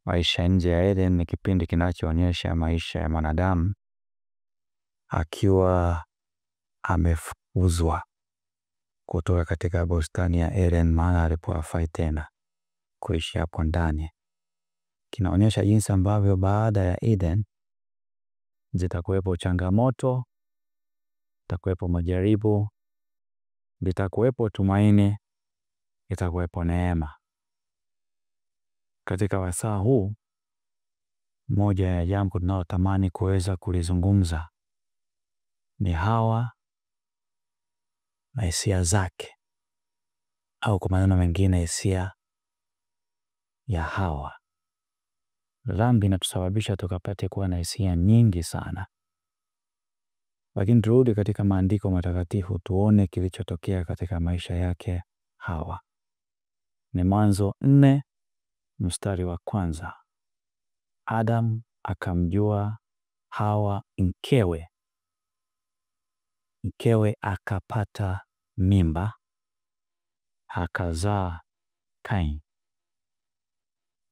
Maisha nje ya Eden ni kipindi kinachoonyesha maisha ya mwanadamu akiwa amefukuzwa kutoka katika bustani ya Eden, maana alipokuwa hafai tena kuishi hapo ndani. Kinaonyesha jinsi ambavyo baada ya Eden zitakuwepo changamoto, zitakuwepo majaribu, litakuwepo tumaini, itakuwepo neema. Katika wasaa huu, moja ya jambo tunalotamani kuweza kulizungumza ni Hawa na hisia zake, au kwa maneno mengine hisia ya Hawa. Dhambi inatusababisha tukapate kuwa na hisia nyingi sana. Lakini turudi katika maandiko matakatifu tuone kilichotokea katika maisha yake Hawa. Ni Mwanzo 4 mstari wa 1. Adam akamjua Hawa mkewe. Mkewe akapata mimba, akazaa Kain.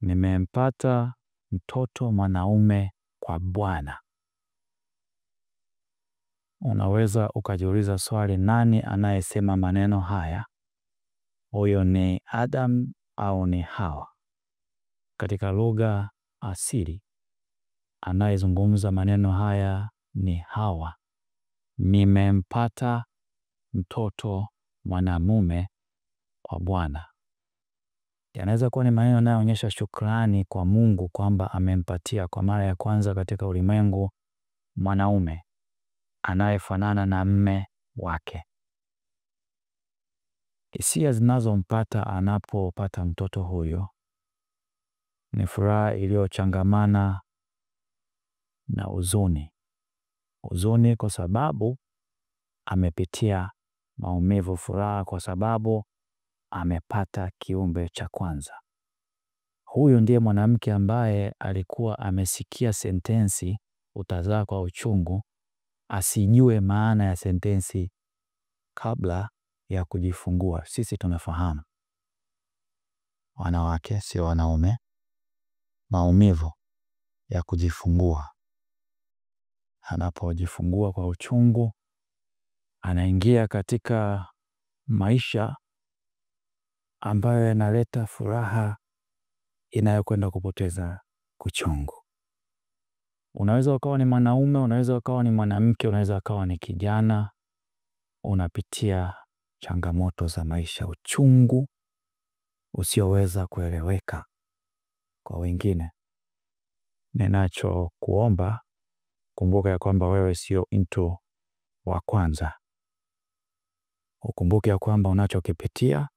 Nimempata mtoto mwanaume kwa Bwana. Unaweza ukajiuliza swali, nani anayesema maneno haya? Huyo ni Adam au ni Hawa? Katika lugha asili anayezungumza maneno haya ni Hawa. Nimempata mtoto mwanamume wa Bwana. Yanaweza kuwa ni maneno yanayoonyesha shukrani kwa Mungu kwamba amempatia kwa mara ya kwanza katika ulimwengu mwanaume anayefanana na mme wake. Hisia zinazompata anapopata mtoto huyo ni furaha iliyochangamana na huzuni. Huzuni kwa sababu amepitia maumivu, furaha kwa sababu amepata kiumbe cha kwanza. Huyu ndiye mwanamke ambaye alikuwa amesikia sentensi utazaa kwa uchungu, asijue maana ya sentensi kabla ya kujifungua. Sisi tunafahamu, wanawake sio wanaume, maumivu ya kujifungua. Anapojifungua kwa uchungu, anaingia katika maisha ambayo yanaleta furaha inayokwenda kupoteza uchungu. Unaweza ukawa ni mwanaume, unaweza ukawa ni mwanamke, unaweza ukawa ni kijana, unapitia changamoto za maisha, uchungu usioweza kueleweka kwa wengine. Ninachokuomba, kumbuka ya kwamba wewe sio mtu wa kwanza. Ukumbuke ya kwamba unachokipitia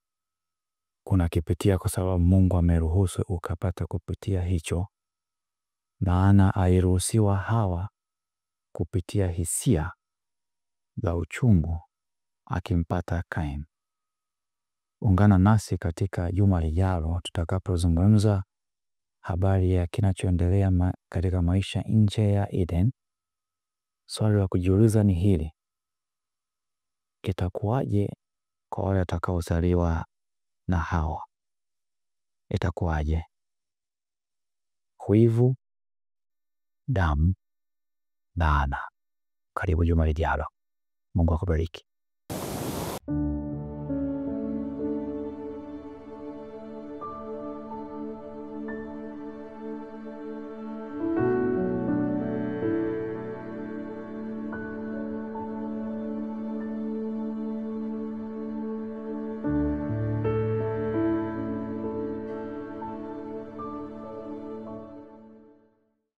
kuna kipitia kwa sababu Mungu ameruhusu ukapata kupitia hicho. Maana aliruhusiwa Hawa kupitia hisia za uchungu akimpata Kain. Ungana nasi katika juma lijalo tutakapozungumza habari ya kinachoendelea katika maisha nje ya Eden. Swali la kujiuliza ni hili: itakuwaje kwa wale watakaozaliwa na Hawa? Itakuwaje? Wivu, damu, laana. Karibu juma lijalo. Mungu akubariki.